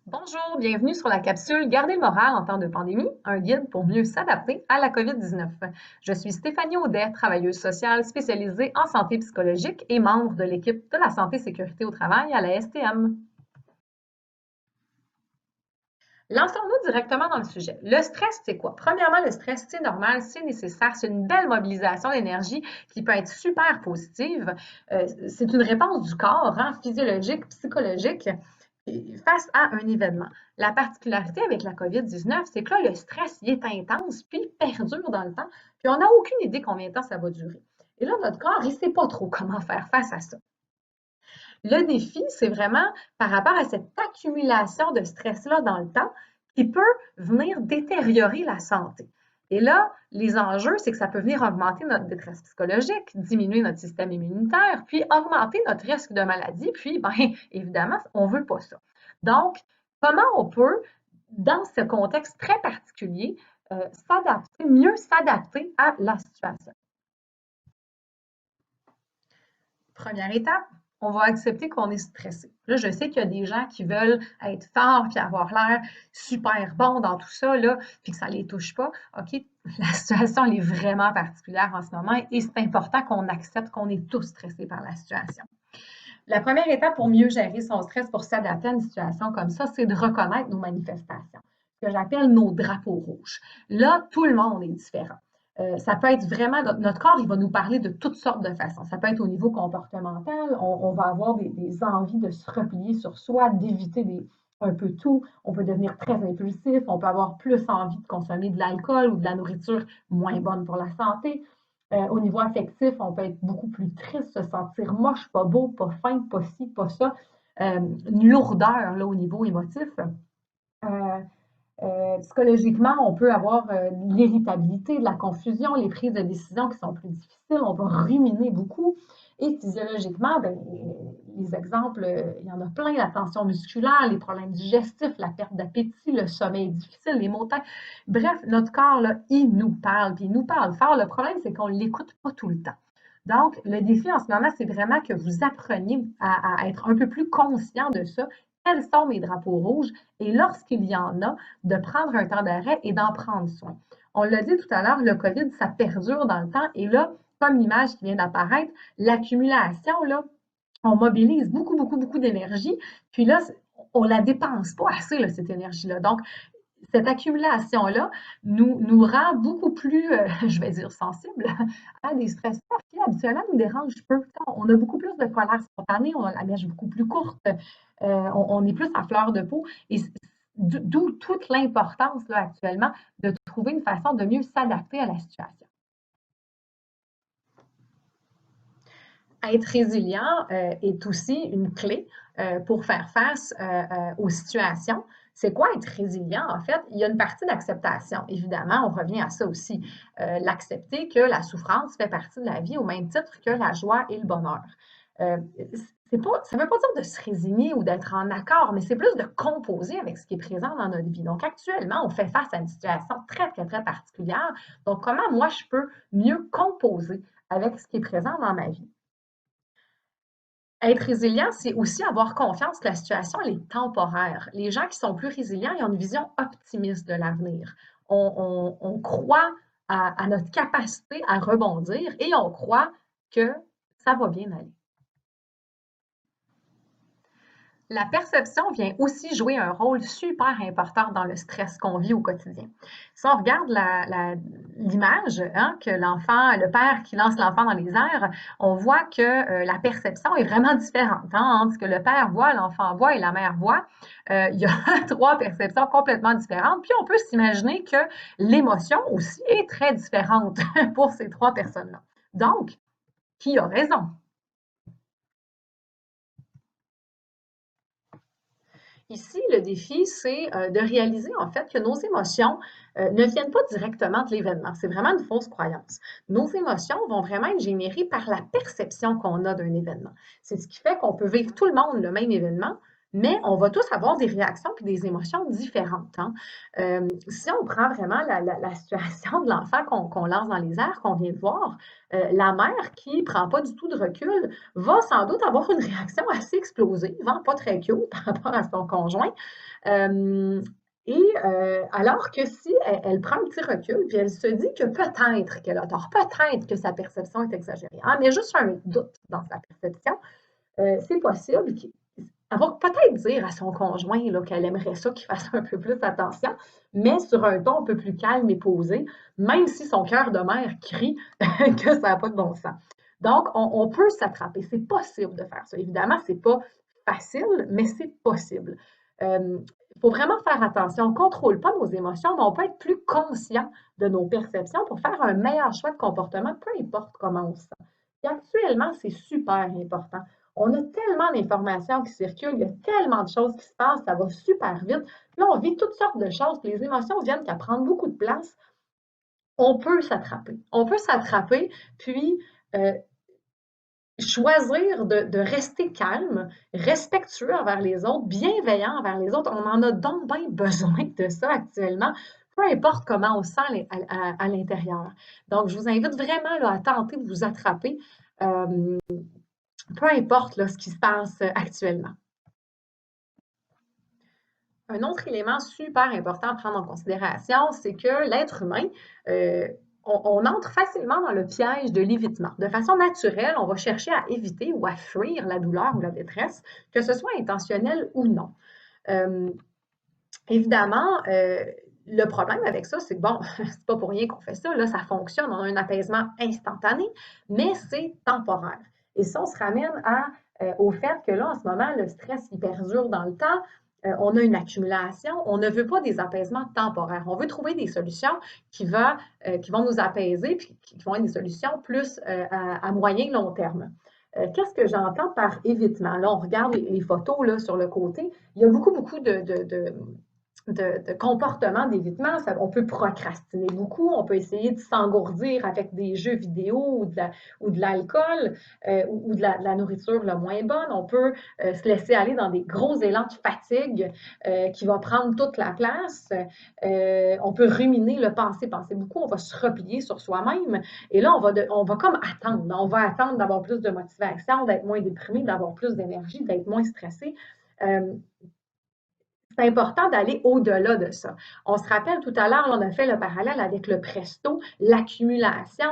Bonjour, bienvenue sur la capsule Garder le moral en temps de pandémie, un guide pour mieux s'adapter à la COVID-19. Je suis Stéphanie Audet, travailleuse sociale spécialisée en santé psychologique et membre de l'équipe de la santé sécurité au travail à la STM. Lançons-nous directement dans le sujet. Le stress, c'est quoi? Premièrement, le stress, c'est normal, c'est nécessaire, c'est une belle mobilisation d'énergie qui peut être super positive. C'est une réponse du corps, hein, physiologique, psychologique, face à un événement. La particularité avec la COVID-19, c'est que là, le stress, il est intense, puis il perdure dans le temps, puis on n'a aucune idée combien de temps ça va durer. Et là, notre corps, il ne sait pas trop comment faire face à ça. Le défi, c'est vraiment par rapport à cette accumulation de stress-là dans le temps qui peut venir détériorer la santé. Et là, les enjeux, c'est que ça peut venir augmenter notre détresse psychologique, diminuer notre système immunitaire, puis augmenter notre risque de maladie. Puis, bien, évidemment, on ne veut pas ça. Donc, comment on peut, dans ce contexte très particulier, s'adapter, mieux s'adapter à la situation? Première étape, on va accepter qu'on est stressé. Là, je sais qu'il y a des gens qui veulent être forts puis avoir l'air super bon dans tout ça, là, puis que ça ne les touche pas. OK, la situation elle est vraiment particulière en ce moment et c'est important qu'on accepte qu'on est tous stressés par la situation. La première étape pour mieux gérer son stress, pour s'adapter à une situation comme ça, c'est de reconnaître nos manifestations, ce que j'appelle nos drapeaux rouges. Là, tout le monde est différent. Ça peut être vraiment, notre corps, il va nous parler de toutes sortes de façons. Ça peut être au niveau comportemental, on va avoir des envies de se replier sur soi, d'éviter un peu tout. On peut devenir très impulsif, on peut avoir plus envie de consommer de l'alcool ou de la nourriture moins bonne pour la santé. Au niveau affectif, on peut être beaucoup plus triste, se sentir moche, pas beau, pas fin, pas ci, pas ça. Une lourdeur là, au niveau émotif. Euh, Psychologiquement, on peut avoir de l'irritabilité, de la confusion, les prises de décision qui sont plus difficiles, on va ruminer beaucoup. Et physiologiquement, ben, les exemples, il y en a plein, la tension musculaire, les problèmes digestifs, la perte d'appétit, le sommeil difficile, les maux de tête. Bref, notre corps, là, il nous parle, puis il nous parle fort. Le problème, c'est qu'on ne l'écoute pas tout le temps. Donc, le défi en ce moment, c'est vraiment que vous appreniez à être un peu plus conscient de ça. Quels sont mes drapeaux rouges? Et lorsqu'il y en a, de prendre un temps d'arrêt et d'en prendre soin. On l'a dit tout à l'heure, le COVID, ça perdure dans le temps. Et là, comme l'image qui vient d'apparaître, l'accumulation, là, on mobilise beaucoup, beaucoup, beaucoup d'énergie. Puis là, on ne la dépense pas assez, là, cette énergie-là. Donc, cette accumulation-là nous rend beaucoup plus, je vais dire, sensibles à des stresseurs qui habituellement nous dérangent peu. On a beaucoup plus de colère spontanée, on a la mèche beaucoup plus courte, on est plus à fleur de peau. Et d'où toute l'importance là, actuellement de trouver une façon de mieux s'adapter à la situation. Être résilient est aussi une clé pour faire face aux situations. C'est quoi être résilient? En fait, il y a une partie d'acceptation. Évidemment, on revient à ça aussi. L'accepter que la souffrance fait partie de la vie au même titre que la joie et le bonheur. Euh, ça ne veut pas dire de se résigner ou d'être en accord, mais c'est plus de composer avec ce qui est présent dans notre vie. Donc, actuellement, on fait face à une situation très, très, très particulière. Donc, comment moi, je peux mieux composer avec ce qui est présent dans ma vie? Être résilient, c'est aussi avoir confiance que la situation, elle est temporaire. Les gens qui sont plus résilients, ils ont une vision optimiste de l'avenir. On croit à notre capacité à rebondir et on croit que ça va bien aller. La perception vient aussi jouer un rôle super important dans le stress qu'on vit au quotidien. Si on regarde l'image, hein, que l'enfant, le père qui lance l'enfant dans les airs, on voit que la perception est vraiment différente, hein, entre ce que le père voit, l'enfant voit et la mère voit. Il y a trois perceptions complètement différentes. Puis on peut s'imaginer que l'émotion aussi est très différente pour ces trois personnes-là. Donc, qui a raison? Ici, le défi, c'est de réaliser en fait que nos émotions ne viennent pas directement de l'événement. C'est vraiment une fausse croyance. Nos émotions vont vraiment être générées par la perception qu'on a d'un événement. C'est ce qui fait qu'on peut vivre tout le monde le même événement, Mais on va tous avoir des réactions puis des émotions différentes, hein. Si on prend vraiment la situation de l'enfant qu'on lance dans les airs, qu'on vient de voir, la mère qui prend pas du tout de recul va sans doute avoir une réaction assez explosive, hein, pas très cute par rapport à son conjoint. Euh, alors que si elle prend un petit recul, puis elle se dit que peut-être qu'elle a tort, peut-être que sa perception est exagérée, hein, mais juste un doute dans sa perception, c'est possible elle va peut-être dire à son conjoint là, qu'elle aimerait ça qu'il fasse un peu plus attention, mais sur un ton un peu plus calme et posé, même si son cœur de mère crie que ça n'a pas de bon sens. Donc, on peut s'attraper. C'est possible de faire ça. Évidemment, ce n'est pas facile, mais c'est possible. Il faut vraiment faire attention. On ne contrôle pas nos émotions, mais on peut être plus conscient de nos perceptions pour faire un meilleur choix de comportement, peu importe comment on se sent. Et actuellement, c'est super important. On a tellement d'informations qui circulent, il y a tellement de choses qui se passent, ça va super vite. Là, on vit toutes sortes de choses, puis les émotions viennent qu'à prendre beaucoup de place. On peut s'attraper. On peut s'attraper, puis euh, choisir de rester calme, respectueux envers les autres, bienveillant envers les autres. On en a donc bien besoin de ça actuellement, peu importe comment on se sent à l'intérieur. Donc, je vous invite vraiment là, à tenter de vous attraper, euh, peu importe là, ce qui se passe actuellement. Un autre élément super important à prendre en considération, c'est que l'être humain, euh, on entre facilement dans le piège de l'évitement. De façon naturelle, on va chercher à éviter ou à fuir la douleur ou la détresse, que ce soit intentionnel ou non. Euh, Évidemment, le problème avec ça, c'est que bon, c'est pas pour rien qu'on fait ça, là, ça fonctionne, on a un apaisement instantané, mais c'est temporaire. Et ça, on se ramène au fait que là, en ce moment, le stress, il perdure dans le temps, on a une accumulation, on ne veut pas des apaisements temporaires. On veut trouver des solutions qui vont nous apaiser, puis qui vont être des solutions plus à moyen et long terme. Qu'est-ce que j'entends par évitement? Là, on regarde les photos là, sur le côté. Il y a beaucoup de comportements d'évitement. On peut procrastiner beaucoup, on peut essayer de s'engourdir avec des jeux vidéo ou de l'alcool ou de la nourriture le moins bonne. On peut se laisser aller dans des gros élans de fatigue qui va prendre toute la place. On peut ruminer le passé, penser beaucoup, on va se replier sur soi-même. Et là, on va comme attendre. On va attendre d'avoir plus de motivation, d'être moins déprimé, d'avoir plus d'énergie, d'être moins stressé. Euh, c'est important d'aller au-delà de ça. On se rappelle tout à l'heure, on a fait le parallèle avec le presto, l'accumulation,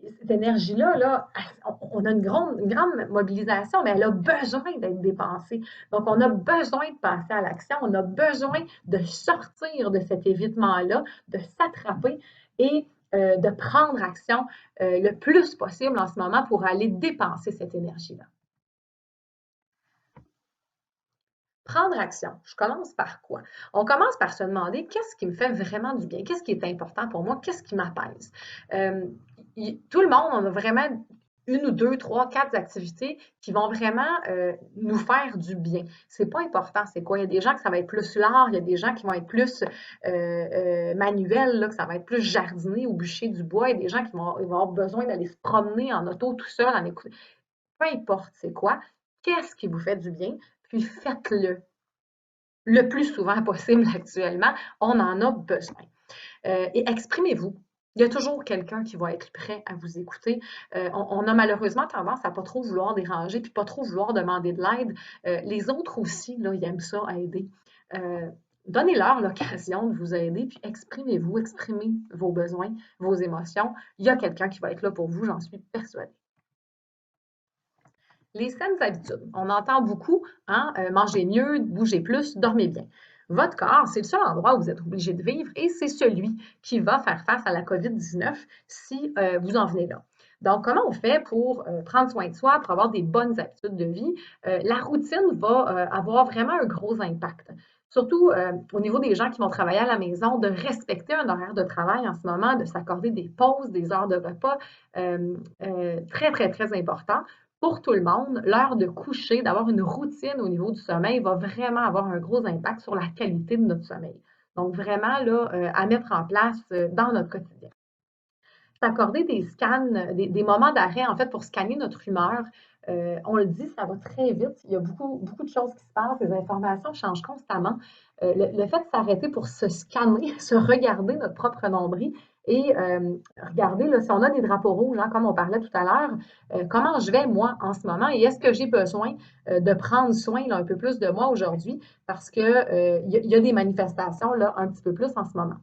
cette énergie-là, là, on a une grande mobilisation, mais elle a besoin d'être dépensée. Donc, on a besoin de passer à l'action, on a besoin de sortir de cet évitement-là, de s'attraper et de prendre action le plus possible en ce moment pour aller dépenser cette énergie-là. Prendre action. Je commence par quoi? On commence par se demander qu'est-ce qui me fait vraiment du bien? Qu'est-ce qui est important pour moi? Qu'est-ce qui m'apaise? Euh, Tout le monde, on a vraiment une ou deux, trois, quatre activités qui vont vraiment nous faire du bien. C'est pas important, c'est quoi? Il y a des gens que ça va être plus l'art, il y a des gens qui vont être plus manuels, là, que ça va être plus jardiner ou bûcher du bois, il y a des gens qui vont avoir besoin d'aller se promener en auto tout seul, en écoutant. Peu importe c'est quoi, qu'est-ce qui vous fait du bien, puis le plus souvent possible actuellement, on en a besoin. Et exprimez-vous. Il y a toujours quelqu'un qui va être prêt à vous écouter. On a malheureusement tendance à pas trop vouloir déranger puis pas trop vouloir demander de l'aide. Les autres aussi, là, ils aiment ça, à aider. Donnez-leur l'occasion de vous aider, puis exprimez-vous, exprimez vos besoins, vos émotions. Il y a quelqu'un qui va être là pour vous, j'en suis persuadée. Les saines habitudes. On entend beaucoup, hein, mangez mieux, bougez plus, dormez bien. Votre corps, c'est le seul endroit où vous êtes obligé de vivre et c'est celui qui va faire face à la COVID-19 si vous en venez là. Donc, comment on fait pour prendre soin de soi, pour avoir des bonnes habitudes de vie? La routine va avoir vraiment un gros impact. Surtout au niveau des gens qui vont travailler à la maison, de respecter un horaire de travail en ce moment, de s'accorder des pauses, des heures de repas, très, très, très important pour tout le monde, l'heure de coucher, d'avoir une routine au niveau du sommeil va vraiment avoir un gros impact sur la qualité de notre sommeil. Donc, vraiment, là, à mettre en place dans notre quotidien. S'accorder des scans, des moments d'arrêt, en fait, pour scanner notre humeur, On le dit, ça va très vite. Il y a beaucoup de choses qui se passent. Les informations changent constamment. Le fait de s'arrêter pour se scanner, se regarder notre propre nombril et regarder là, si on a des drapeaux rouges, hein, comme on parlait tout à l'heure, comment je vais moi en ce moment et est-ce que j'ai besoin de prendre soin là, un peu plus de moi aujourd'hui parce qu'il y a des manifestations là, un petit peu plus en ce moment.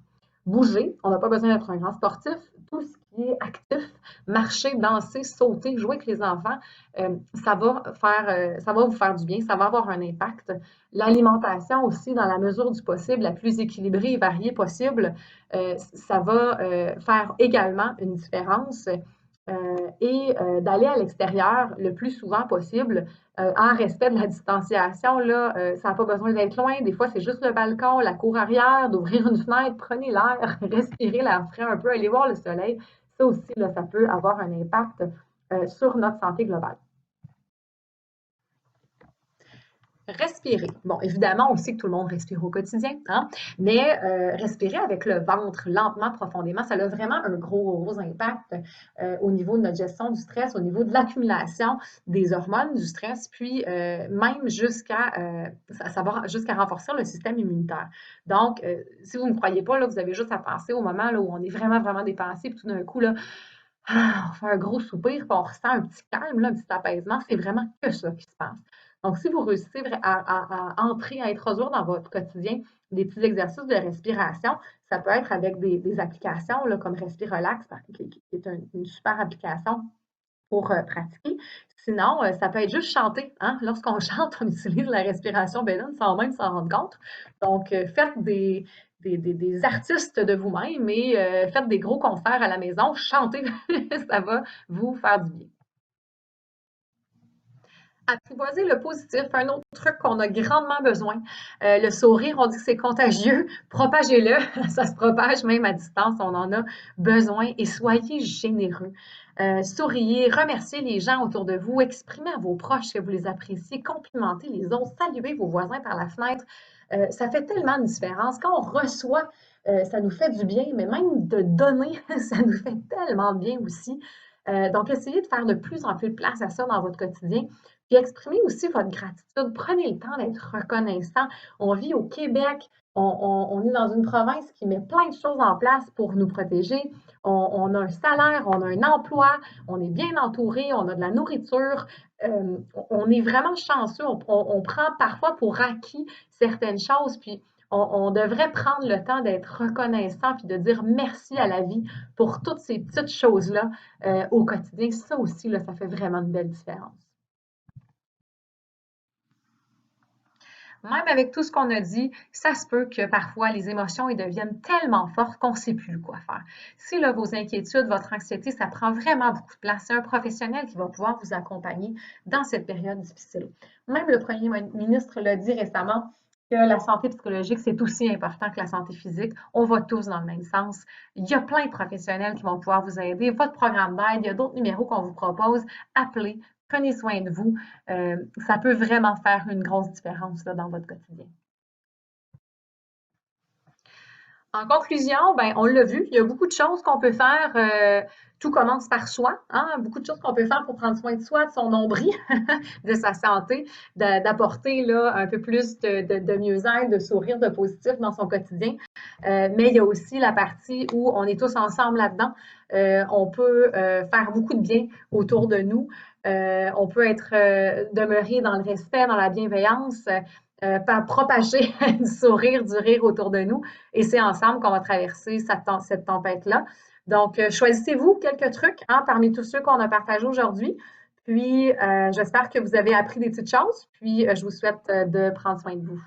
Bouger, on n'a pas besoin d'être un grand sportif. Tout ce qui est actif, marcher, danser, sauter, jouer avec les enfants, ça va vous faire du bien, ça va avoir un impact. L'alimentation aussi, dans la mesure du possible, la plus équilibrée et variée possible, ça va faire également une différence. Et d'aller à l'extérieur le plus souvent possible en respect de la distanciation. Là, ça n'a pas besoin d'être loin. Des fois, c'est juste le balcon, la cour arrière, d'ouvrir une fenêtre, prenez l'air, respirez l'air frais un peu, allez voir le soleil. Ça aussi, là, ça peut avoir un impact sur notre santé globale. Respirer. Bon, évidemment, on sait que tout le monde respire au quotidien, hein? Mais respirer avec le ventre, lentement, profondément, ça a vraiment un gros impact au niveau de notre gestion du stress, au niveau de l'accumulation des hormones du stress, puis même ça va jusqu'à renforcer le système immunitaire. Donc, si vous ne me croyez pas, là, vous avez juste à penser au moment là, où on est vraiment dépassé, puis tout d'un coup, là, on fait un gros soupir, puis on ressent un petit calme, là, un petit apaisement. C'est vraiment que ça qui se passe. Donc, si vous réussissez à entrer, à introduire dans votre quotidien des petits exercices de respiration, ça peut être avec des applications là, comme Respirelax, qui est une super application pour pratiquer. Sinon, ça peut être juste chanter. Hein? Lorsqu'on chante, on utilise la respiration ballon sans même s'en rendre compte. Donc, faites des artistes de vous-même et faites des gros concerts à la maison, chantez, ça va vous faire du bien. Apprivoiser le positif, un autre truc qu'on a grandement besoin. Le sourire, on dit que c'est contagieux. Propagez-le. Ça se propage même à distance. On en a besoin. Et soyez généreux. Souriez, remerciez les gens autour de vous, exprimez à vos proches que vous les appréciez, complimentez les autres, saluez vos voisins par la fenêtre. Ça fait tellement de différence. Quand on reçoit, ça nous fait du bien, mais même de donner, ça nous fait tellement de bien aussi. Donc, essayez de faire de plus en plus de place à ça dans votre quotidien. Puis exprimez aussi votre gratitude. Prenez le temps d'être reconnaissant. On vit au Québec. On est dans une province qui met plein de choses en place pour nous protéger. On a un salaire, on a un emploi, on est bien entouré, on a de la nourriture. On est vraiment chanceux. On prend parfois pour acquis certaines choses. Puis on devrait prendre le temps d'être reconnaissant puis de dire merci à la vie pour toutes ces petites choses-là au quotidien. Ça aussi, là, ça fait vraiment une belle différence. Même avec tout ce qu'on a dit, ça se peut que parfois les émotions ils deviennent tellement fortes qu'on ne sait plus quoi faire. Si là, vos inquiétudes, votre anxiété, ça prend vraiment beaucoup de place, c'est un professionnel qui va pouvoir vous accompagner dans cette période difficile. Même le premier ministre l'a dit récemment que la santé psychologique, c'est aussi important que la santé physique. On va tous dans le même sens. Il y a plein de professionnels qui vont pouvoir vous aider. Votre programme d'aide, il y a d'autres numéros qu'on vous propose. Appelez, prenez soin de vous. Ça peut vraiment faire une grosse différence là, dans votre quotidien. En conclusion, ben, on l'a vu, il y a beaucoup de choses qu'on peut faire. Tout commence par soi. Hein? Beaucoup de choses qu'on peut faire pour prendre soin de soi, de son nombril, de sa santé, d'apporter là, un peu plus de mieux-être, de sourire, de positif dans son quotidien. Mais il y a aussi la partie où on est tous ensemble là-dedans. On peut faire beaucoup de bien autour de nous. On peut être demeuré dans le respect, dans la bienveillance, propager du sourire, du rire autour de nous. Et c'est ensemble qu'on va traverser cette tempête-là. Donc, choisissez-vous quelques trucs hein, parmi tous ceux qu'on a partagés aujourd'hui. Puis, j'espère que vous avez appris des petites choses. Puis, je vous souhaite de prendre soin de vous.